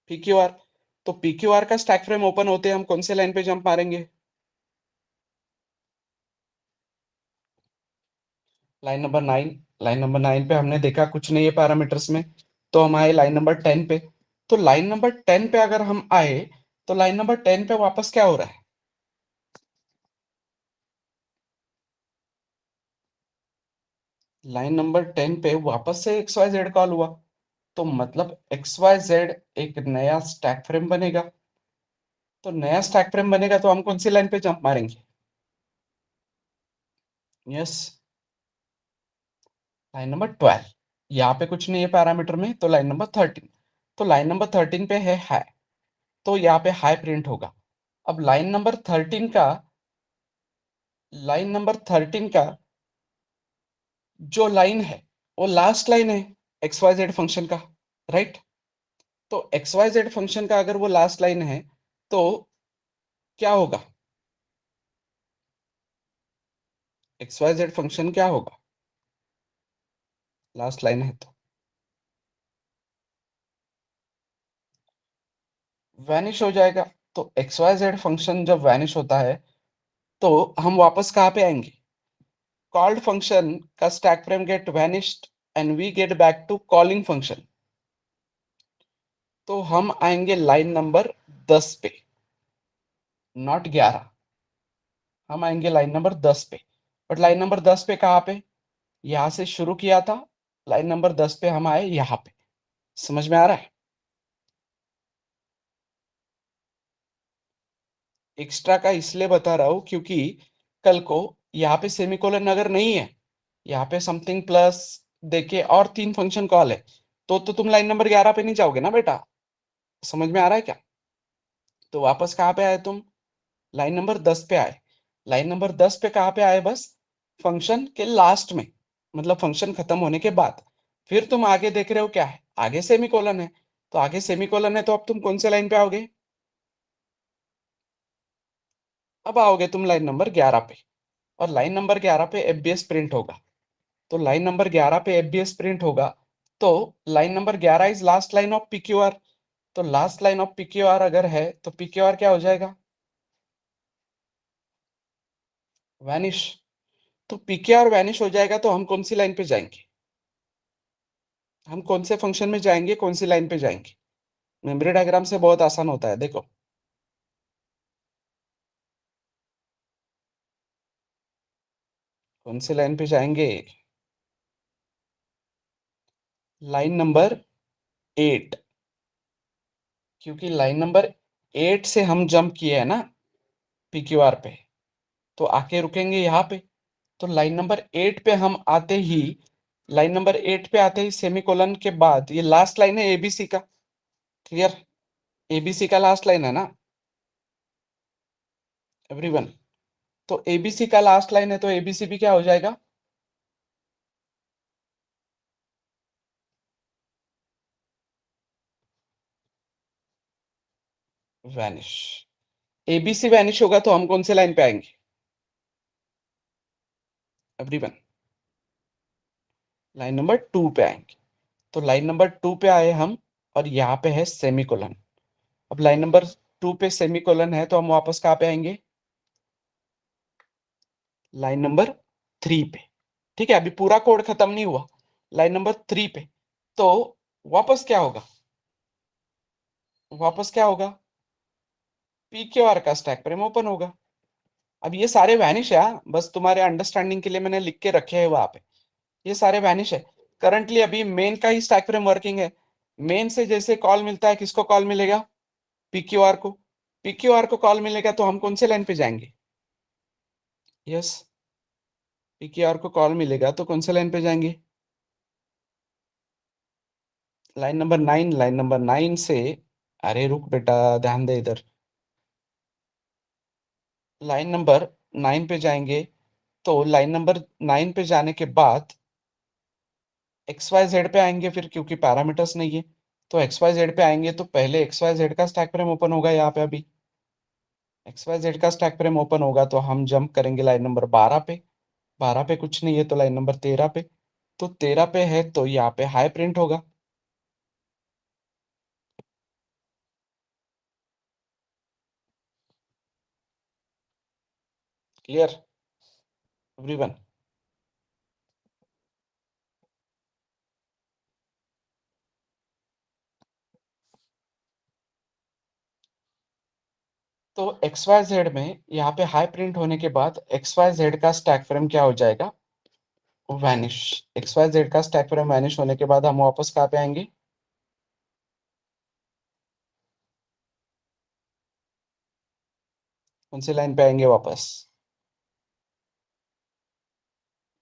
P Q R. तो पी क्यू आर का स्टैक फ्रेम ओपन होते हम कौन से लाइन पे जंप मारेंगे? Line number 9। लाइन नंबर 9 पे हमने देखा कुछ नहीं है पैरामीटर्स में, तो हम आए लाइन नंबर 10 पे। तो लाइन नंबर 10 पे अगर हम आए तो लाइन नंबर 10 पे वापस क्या हो रहा है? लाइन नंबर 10 पे वापस से एक्स वाई जेड कॉल हुआ, तो मतलब एक्स वाई जेड एक नया स्टैक फ्रेम बनेगा। तो नया स्टैक फ्रेम बनेगा तो हम कौन सी लाइन पे जंप मारेंगे? Yes, line number 12। यहाँ पे कुछ नहीं है पैरामीटर में, तो लाइन नंबर 13। तो लाइन नंबर 13 पे है हाई, तो यहाँ पे हाई प्रिंट होगा। अब लाइन नंबर 13 का जो लाइन है वो लास्ट लाइन है एक्स वाई जेड फंक्शन का, राइट? तो एक्स वाई जेड फंक्शन का अगर वो लास्ट लाइन है तो क्या होगा? एक्स वाई जेड फंक्शन क्या होगा लास्ट लाइन है तो? वैनिश हो जाएगा। तो एक्स वाई जेड फंक्शन जब वैनिश होता है तो हम वापस कहाँ पे आएंगे? कॉल्ड फंक्शन का stack frame get vanished and we get back to calling function. तो हम आएंगे लाइन नंबर 10 पे, नॉट 11। हम आएंगे लाइन नंबर 10 पे। बट लाइन नंबर 10 पे कहाँ पे? यहां से शुरू किया था, लाइन नंबर 10 पे हम आए यहाँ पे। समझ में आ रहा है? एक्स्ट्रा का इसलिए बता रहा हूं क्योंकि कल को यहाँ पे सेमीकोलन अगर नहीं है, यहाँ पे समथिंग प्लस देके और 3 फंक्शन कॉल है, तो तुम लाइन नंबर 11 पे नहीं जाओगे ना बेटा। समझ में आ रहा है क्या? तो वापस कहाँ पे आए तुम? लाइन नंबर 10 पे आए। लाइन नंबर 10 पे कहाँ पे आए? बस फंक्शन के लास्ट में, मतलब फंक्शन खत्म होने के बाद। फिर तुम आगे देख रहे हो क्या है? आगे सेमीकोलन है। तो आगे सेमीकोलन है तो अब तुम कौन से लाइन पे आओगे? अब आओगे तुम लाइन नंबर 11 पे। और लाइन नंबर 11 पे एफबीएस प्रिंट होगा। तो लाइन नंबर 11 पे एफबीएस प्रिंट होगा। तो line number 11 is last line of PQR. तो लास्ट लाइन ऑफ पीक्यूआर अगर है तो पीक्यूआर क्या हो जाएगा? वैनिश। तो पीक्यूआर वैनिश हो जाएगा तो हम कौन सी लाइन पे जाएंगे? हम कौन से फंक्शन में जाएंगे, कौन सी लाइन पे जाएंगे? मेमोरी डायग्राम से बहुत आसान होता है, देखो। कौन सी लाइन पे जाएंगे? Line number 8। क्योंकि लाइन नंबर 8 से हम जंप किए हैं ना पीक्यूआर पे, तो आके रुकेंगे यहाँ पे। तो लाइन नंबर 8 पे हम आते ही, लाइन नंबर 8 पे आते ही सेमीकोलन के बाद ये लास्ट लाइन है एबीसी का। क्लियर? एबीसी का लास्ट लाइन है ना एवरीवन? तो एबीसी का लास्ट लाइन है तो एबीसी भी क्या हो जाएगा? वैनिश। एबीसी वैनिश होगा तो हम कौन से लाइन पे आएंगे एवरीवन? लाइन नंबर 2 पे आएंगे। तो लाइन नंबर 2 पे आए हम, और यहाँ पे है सेमीकोलन। अब लाइन नंबर 2 पे सेमीकोलन है तो हम वापस कहाँ पे आएंगे? लाइन नंबर 3 पे। ठीक है, अभी पूरा कोड खत्म नहीं हुआ। लाइन नंबर 3 पे। तो वापस क्या होगा? वापस क्या होगा? पी क्यू आर का स्टैक फ्रेम ओपन होगा। अब ये सारे वैनिश है, हाँ? बस तुम्हारे अंडरस्टैंडिंग के लिए मैंने लिख के रखे हैं वहां पे। ये सारे वैनिश है। करंटली अभी मेन का ही स्टैक फ्रेम वर्किंग है। मेन से जैसे कॉल मिलता है, किसको कॉल मिलेगा? पीक्यूआर को। पीक्यूआर को कॉल मिलेगा तो हम कौन से लाइन पे जाएंगे? यस, पीक्यूआर को कॉल मिलेगा तो कौन से लाइन पे जाएंगे? Line number 9। लाइन नंबर 9 से, अरे रुक बेटा, ध्यान दे इधर। लाइन नंबर 9 पे जाएंगे। तो लाइन नंबर 9 पे जाने के बाद एक्स वाई जेड पे आएंगे फिर, क्योंकि पैरामीटर्स नहीं है। तो एक्स वाई जेड पे आएंगे तो पहले एक्स वाई जेड का स्टैक फ्रेम ओपन होगा यहाँ पे अभी। XYZ का स्टैक फ्रेम ओपन होगा तो हम जंप करेंगे लाइन नंबर 12 पे। 12 पे कुछ नहीं है तो लाइन नंबर 13 पे। तो 13 पे है तो यहाँ पे हाई प्रिंट होगा। Clear everyone? तो XYZ में यहाँ पे हाई प्रिंट होने के बाद XYZ का स्टैक फ्रेम क्या हो जाएगा? वैनिश। XYZ का स्टैक फ्रेम वैनिश होने के बाद हम वापस कहाँ पे आएंगे? कौन सी लाइन पे आएंगे वापस?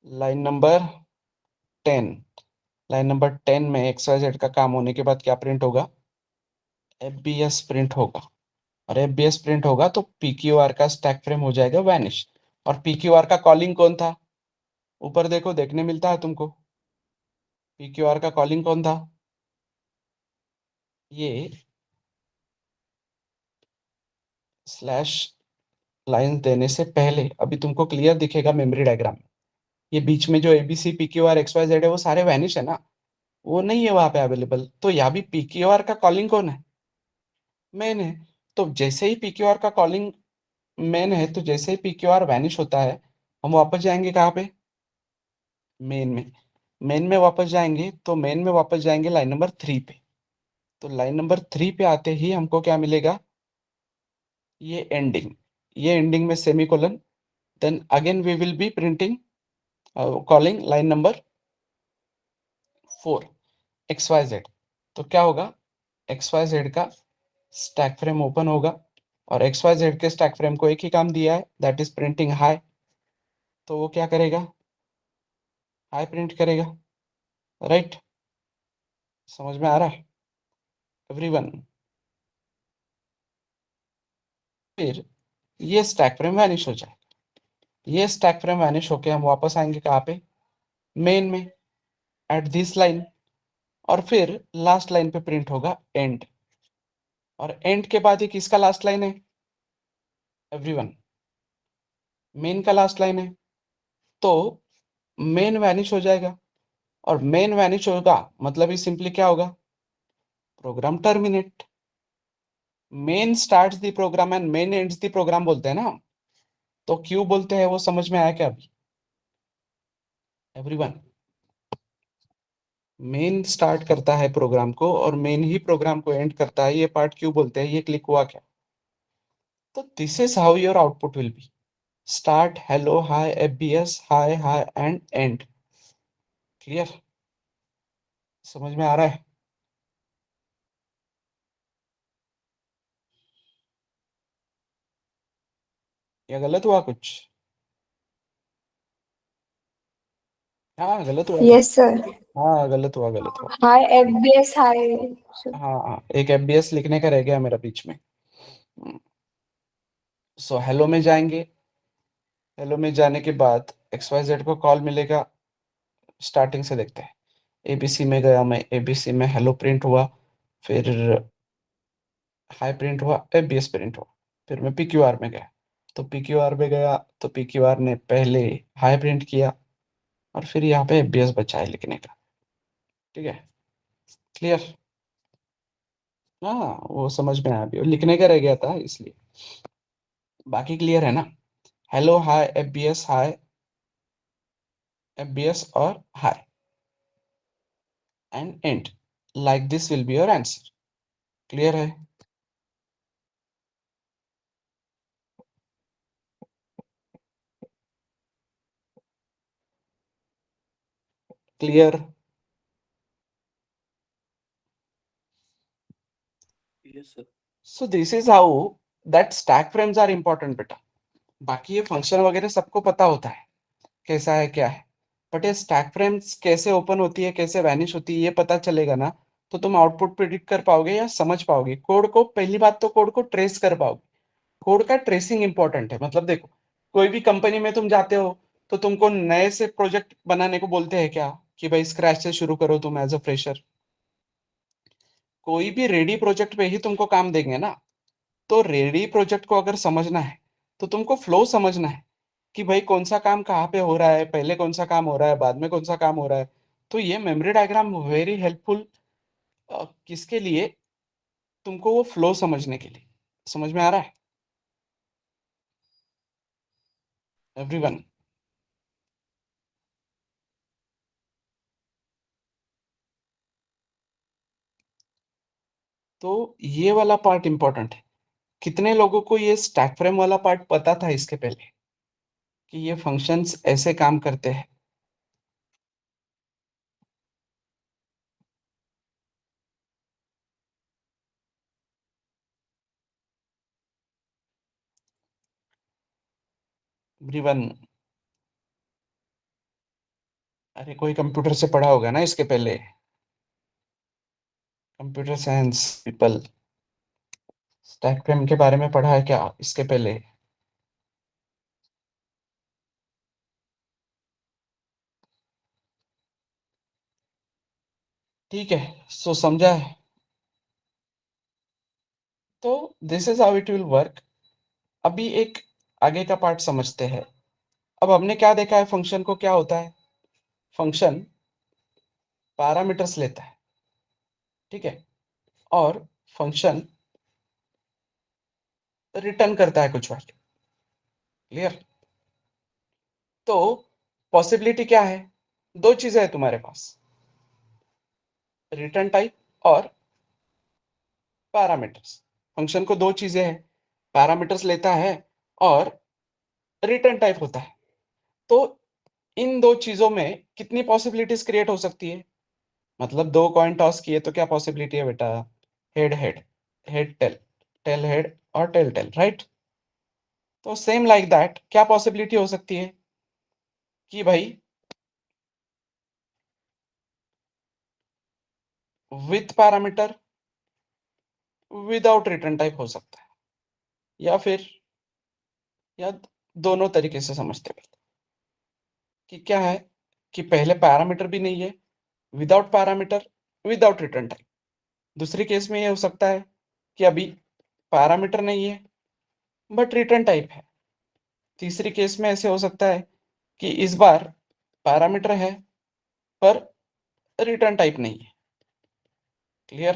Line number 10। लाइन नंबर 10 में XYZ का काम होने के बाद क्या प्रिंट होगा? FBS प्रिंट होगा। और FBS प्रिंट होगा तो PQR का स्टैक फ्रेम हो जाएगा वैनिश। और PQR का कॉलिंग कौन था? ऊपर देखो, देखने मिलता है तुमको। PQR का कॉलिंग कौन था? ये स्लैश लाइन देने से पहले अभी तुमको क्लियर दिखेगा मेमोरी डायग्राम में। ये बीच में जो ABC PQR XYZ है वो सारे वैनिश है ना, वो नहीं है वहां पे अवेलेबल। तो यहाँ भी PQR का कॉलिंग कौन है? मेन है। तो जैसे ही PQR का कॉलिंग मेन है तो जैसे ही PQR वैनिश होता है हम वापस जाएंगे कहाँ पे? मेन में। मेन में वापस जाएंगे तो मेन में वापस जाएंगे लाइन नंबर 3 पे। तो लाइन नंबर 3 पे आते ही हमको क्या मिलेगा? ये एंडिंग। ये एंडिंग में semicolon. Then again we will be printing calling line number 4 XYZ। तो क्या होगा? XYZ का स्टैक फ्रेम ओपन होगा और XYZ के स्टैक फ्रेम को एक ही काम दिया है, दैट इज प्रिंटिंग हाई। तो वो क्या करेगा? हाई प्रिंट करेगा। राइट? समझ में आ रहा है एवरीवन? फिर ये स्टैक फ्रेम वैनिश हो जाए। ये स्टैक फ्रेम वैनिश होके हम वापस आएंगे कहाँ पे? मेन में, एट दिस लाइन। और फिर लास्ट लाइन पे प्रिंट होगा एंड। और एंड के बाद ये किसका लास्ट लाइन है एवरीवन? मेन का लास्ट लाइन है। तो मेन वैनिश हो जाएगा। और मेन वैनिश होगा मतलब ही सिंपली क्या होगा? Program terminate. Main starts the program and main ends the program बोलते हैं ना। तो क्यों बोलते हैं वो समझ में आया क्या अभी एवरीवन? मेन स्टार्ट करता है प्रोग्राम को और मेन ही प्रोग्राम को एंड करता है, ये पार्ट क्यों बोलते हैं? ये क्लिक हुआ क्या? तो this is how your output will be. Start, hello, hi, FBS, hi hi and and. Clear? समझ में आ रहा है? या गलत हुआ कुछ? हाँ गलत हुआ क्या? Yes sir. हाँ गलत हुआ, गलत हुआ। हाय FBS हाय। हाँ हाँ, एक FBS लिखने का रह गया मेरा बीच में। सो हेलो में जाएंगे। हेलो में जाने के बाद XYZ को कॉल मिलेगा। स्टार्टिंग से देखते हैं। ABC में गया मैं, ABC में हेलो प्रिंट हुआ। फिर हाई प्रिंट हुआ, FBS प्रिंट हुआ। फिर मैं PQR में गया। तो PQR में गया तो PQR ने पहले हाई प्रिंट किया और फिर यहाँ पे FBS बचा है लिखने का। ठीक है? क्लियर? हाँ वो समझ में आया, अभी वो लिखने का रह गया था इसलिए। बाकी क्लियर है ना? Hello, hi, FBS, hi, FBS और hi and end, like this will be your answer. Clear है? Clear? Yes sir. So this is how that stack frames are important बेटा। बाकी ये फंक्शन वगैरह सबको पता होता है कैसा है क्या है, बट ये स्टैक फ्रेम्स कैसे ओपन होती है, कैसे वैनिश होती है, ये पता चलेगा ना तो तुम आउटपुट प्रिडिक्ट कर पाओगे या समझ पाओगे कोड को। पहली बात तो कोड को ट्रेस कर पाओगे। कोड का ट्रेसिंग इंपॉर्टेंट है। मतलब देखो, कोई भी कंपनी में तुम जाते हो तो तुमको नए से प्रोजेक्ट बनाने को बोलते हैं क्या कि भाई स्क्रैच से शुरू करो तुम एज अ फ्रेशर? कोई भी रेडी प्रोजेक्ट पे ही तुमको काम देंगे ना। तो रेडी प्रोजेक्ट को अगर समझना है तो तुमको फ्लो समझना है कि भाई कौन सा काम कहाँ पे हो रहा है, पहले कौन सा काम हो रहा है, बाद में कौन सा काम हो रहा है। तो ये मेमोरी डायग्राम वेरी हेल्पफुल किसके लिए, तुमको वो फ्लो समझने के लिए। समझ में आ रहा है एवरीवन? तो ये वाला पार्ट इंपॉर्टेंट है। कितने लोगों को ये स्टैक फ्रेम वाला पार्ट पता था इसके पहले कि ये फंक्शंस ऐसे काम करते हैं? एवरीवन? अरे कोई कंप्यूटर से पढ़ा होगा ना इसके पहले, computer science people. Stack frame के बारे में पढ़ा है क्या इसके पहले? ठीक है, सो समझा है। तो this is how it will work. अभी एक आगे का पार्ट समझते हैं। अब हमने क्या देखा है, फंक्शन को क्या होता है, फंक्शन पैरामीटर्स लेता है, ठीक है, और फंक्शन रिटर्न करता है कुछ वैल्यू। क्लियर? तो पॉसिबिलिटी क्या है, दो चीजें है तुम्हारे पास, रिटर्न टाइप और पैरामीटर्स। फंक्शन को दो चीजें हैं, पैरामीटर्स लेता है और रिटर्न टाइप होता है। तो इन दो चीजों में कितनी पॉसिबिलिटीज क्रिएट हो सकती है, मतलब दो कॉइन टॉस किए तो क्या पॉसिबिलिटी है बेटा, head head, head tail, tail head और टेल टेल, राइट? तो सेम लाइक दैट क्या पॉसिबिलिटी हो सकती है कि भाई with parameter without return type हो सकता है, या फिर या दोनों तरीके से समझते हैं कि क्या है कि पहले पैरामीटर भी नहीं है, without parameter, without return type. दूसरी केस में ये हो सकता है कि अभी पैरामीटर नहीं है बट रिटर्न टाइप है। तीसरी केस में ऐसे हो सकता है कि इस बार पैरामीटर है पर रिटर्न टाइप नहीं है। क्लियर?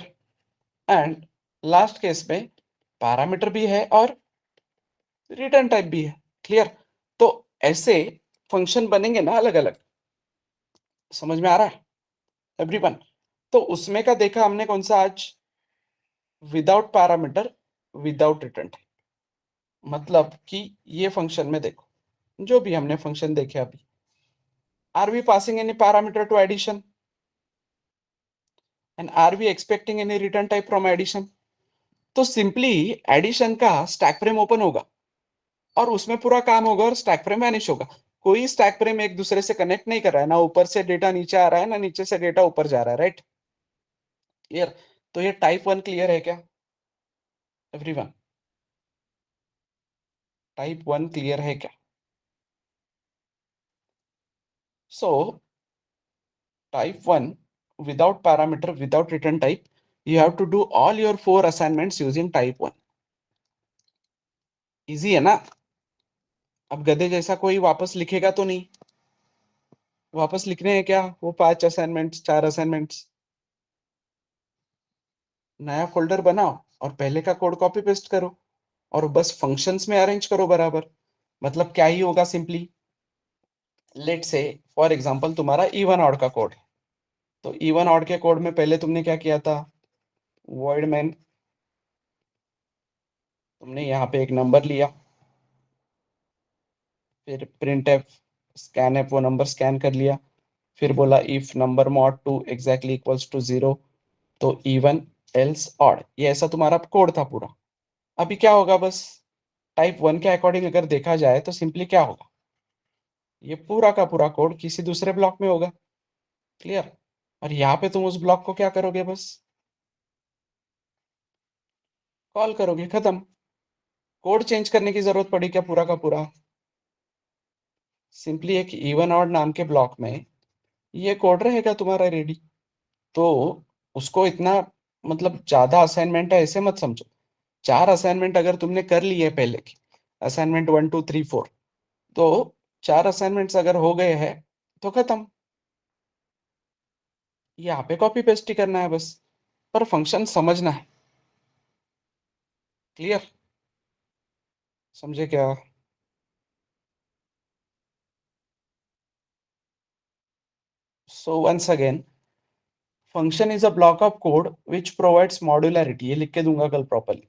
एंड लास्ट केस में पैरामीटर भी है और रिटर्न टाइप भी है। क्लियर? तो ऐसे फंक्शन बनेंगे ना अलग अलग। समझ में आ रहा है एवरीवन? तो उसमें का देखा हमने कौन सा आज, without parameter without return type. मतलब कि ये फंक्शन में देखो, जो भी हमने फंक्शन देखे अभी, are we passing any parameter to addition and are we expecting any return type from addition? तो सिंपली एडिशन का स्टैक फ्रेम ओपन होगा और उसमें पूरा काम होगा और स्टैक फ्रेम वैनिश होगा। कोई स्टैक फ्रेम एक दूसरे से कनेक्ट नहीं कर रहा है, ना ऊपर से डेटा नीचे आ रहा है ना नीचे से डेटा ऊपर जा रहा है, राइट? क्लियर? तो ये टाइप वन क्लियर है क्या एवरीवन? टाइप वन क्लियर है क्या? सो type 1 without parameter without return type, you have to do all your 4 assignments using type 1. Easy है ना? अब गधे जैसा कोई वापस लिखेगा तो नहीं, वापस लिखने हैं क्या वो 5 असाइनमेंट्स 4 असाइनमेंट्स? नया फोल्डर बनाओ और पहले का कोड कॉपी पेस्ट करो और बस फंक्शंस में अरेंज करो बराबर। मतलब क्या ही होगा, सिंपली लेट से फॉर एग्जांपल तुम्हारा इवन ऑड का कोड है, तो इवन ऑड के कोड में पहले तुमने क्या किया था, वॉइड मैन, तुमने यहाँ पे एक नंबर लिया, फिर प्रिंट एफ स्कैन एफ वो नंबर स्कैन कर लिया, फिर बोला if number mod 2 exactly equals to 0 तो इवन एल्स ऑड। ये ऐसा तुम्हारा कोड था पूरा। अभी क्या होगा, बस टाइप वन के अकॉर्डिंग अगर देखा जाए तो सिंपली क्या होगा, ये पूरा का पूरा कोड किसी दूसरे ब्लॉक में होगा। क्लियर? और यहाँ पे तुम उस ब्लॉक को क्या करोगे, बस कॉल करोगे, खत्म। कोड चेंज करने की जरूरत पड़ी क्या पूरा का पूरा? सिंपली एक इवन ऑड नाम के ब्लॉक में ये कोड रहेगा तुम्हारा रेडी। तो उसको इतना मतलब ज्यादा असाइनमेंट है ऐसे मत समझो। 4 असाइनमेंट अगर तुमने कर ली है पहले की, असाइनमेंट 1 2 3 4, तो 4 असाइनमेंट्स अगर हो गए हैं तो खत्म। यहाँ पे कॉपी पेस्ट ही करना है बस, पर फंक्शन समझना है। क्लियर? समझे क्या? So once again, function is a block of code which provides modularity, ये लिख के दूंगा कल properly,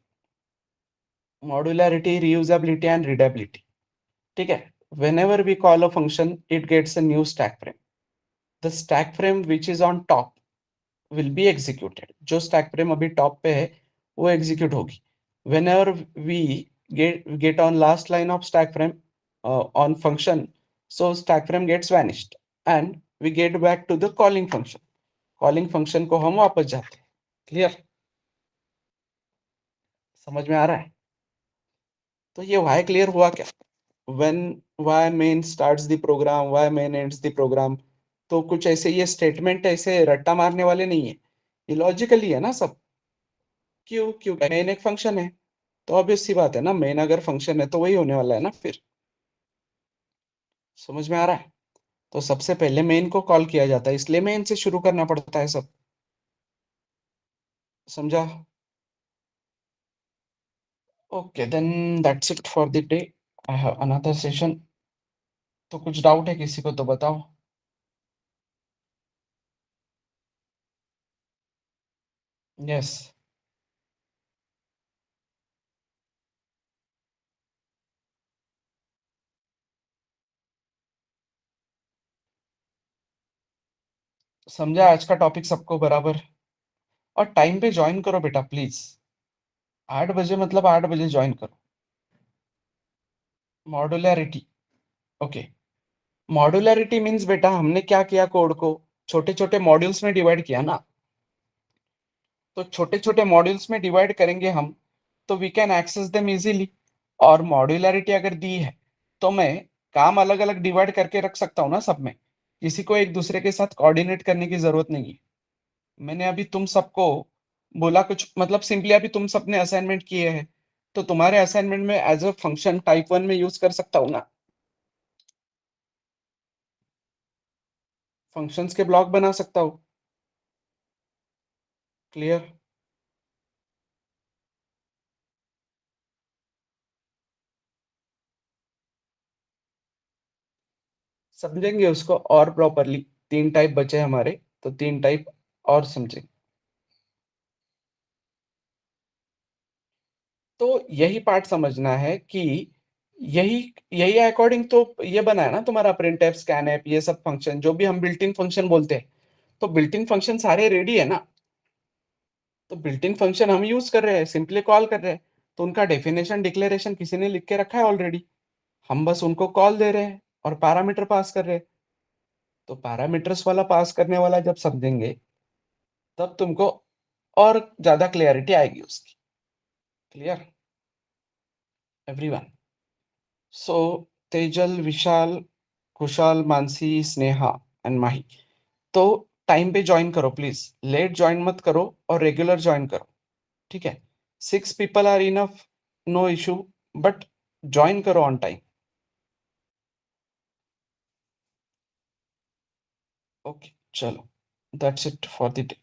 modularity, reusability and readability. ठीक है? whenever we call a function, it gets a new stack frame. The stack frame which is on top will be executed. जो stack frame अभी top पे है वो execute होगी। whenever we get on last line of stack frame on function, so stack frame gets vanished and we get back to the calling function. calling function को हम वापस जाते हैं। क्लियर? समझ में आ रहा है? तो ये why क्लियर हुआ क्या? when why main starts the program, why main ends the program, तो कुछ ऐसे ये स्टेटमेंट ऐसे रट्टा मारने वाले नहीं है, ये लॉजिकली है ना सब। क्यों? क्योंकि मेन एक फंक्शन है, तो ऑब्वियस सी बात है ना, मेन अगर फंक्शन है तो वही होने वाला है ना फिर। समझ में आ रहा है? तो सबसे पहले मेन को कॉल किया जाता है, इसलिए मेन से शुरू करना पड़ता है सब। समझा? Okay then, that's it for the day. I have another session. तो कुछ डाउट है किसी को तो बताओ। यस। समझा आज का टॉपिक सबको बराबर? और टाइम पे ज्वाइन करो बेटा प्लीज। 8 बजे मतलब 8 बजे ज्वाइन करो। मॉड्युलैरिटी। ओके। मॉड्युलैरिटी मीन्स बेटा हमने क्या किया, कोड को छोटे छोटे मॉड्यूल्स में डिवाइड किया ना। तो छोटे छोटे मॉड्यूल्स में डिवाइड करेंगे हम, तो we can access them easily. और मॉड्युलैरिटी अगर दी है तो मैं काम अलग अलग डिवाइड करके रख सकता हूँ ना सब में, किसी को एक दूसरे के साथ कोऑर्डिनेट करने की जरूरत नहीं है। मैंने अभी तुम सबको बोला कुछ, मतलब सिंपली अभी तुम सबने असाइनमेंट किए हैं, तो तुम्हारे असाइनमेंट में एज अ फंक्शन टाइप 1 में यूज कर सकता हूँ ना। फंक्शंस के ब्लॉक बना सकता हूँ। क्लियर? समझेंगे उसको और प्रॉपरली। 3 टाइप बचे हमारे, तो 3 टाइप और समझेंगे। तो यही पार्ट समझना है कि यही यही अकॉर्डिंग तो ये बना है ना तुम्हारा printf, scanf, ये सब फंक्शन जो भी हम बिल्ट इन फंक्शन बोलते हैं। तो बिल्ट इन फंक्शन सारे रेडी है ना। तो बिल्ट इन फंक्शन हम यूज कर रहे हैं, सिंपली कॉल कर रहे हैं। तो उनका डेफिनेशन डिक्लेरेशन किसी ने लिख के रखा है ऑलरेडी, हम बस उनको कॉल दे रहे हैं और पैरामीटर पास कर रहे हैं। तो पैरामीटर्स वाला पास करने वाला जब समझेंगे, तब तुमको और ज्यादा क्लियरिटी आएगी उसकी। Clear everyone? So Tejal, Vishal, Kushal, Mansi, Sneha and Mahi, तो टाइम पे ज्वाइन करो प्लीज, लेट ज्वाइन मत करो और रेगुलर ज्वाइन करो। ठीक है? 6 people are enough, no issue, but join करो ऑन टाइम। ओके चलो, that's it for the day.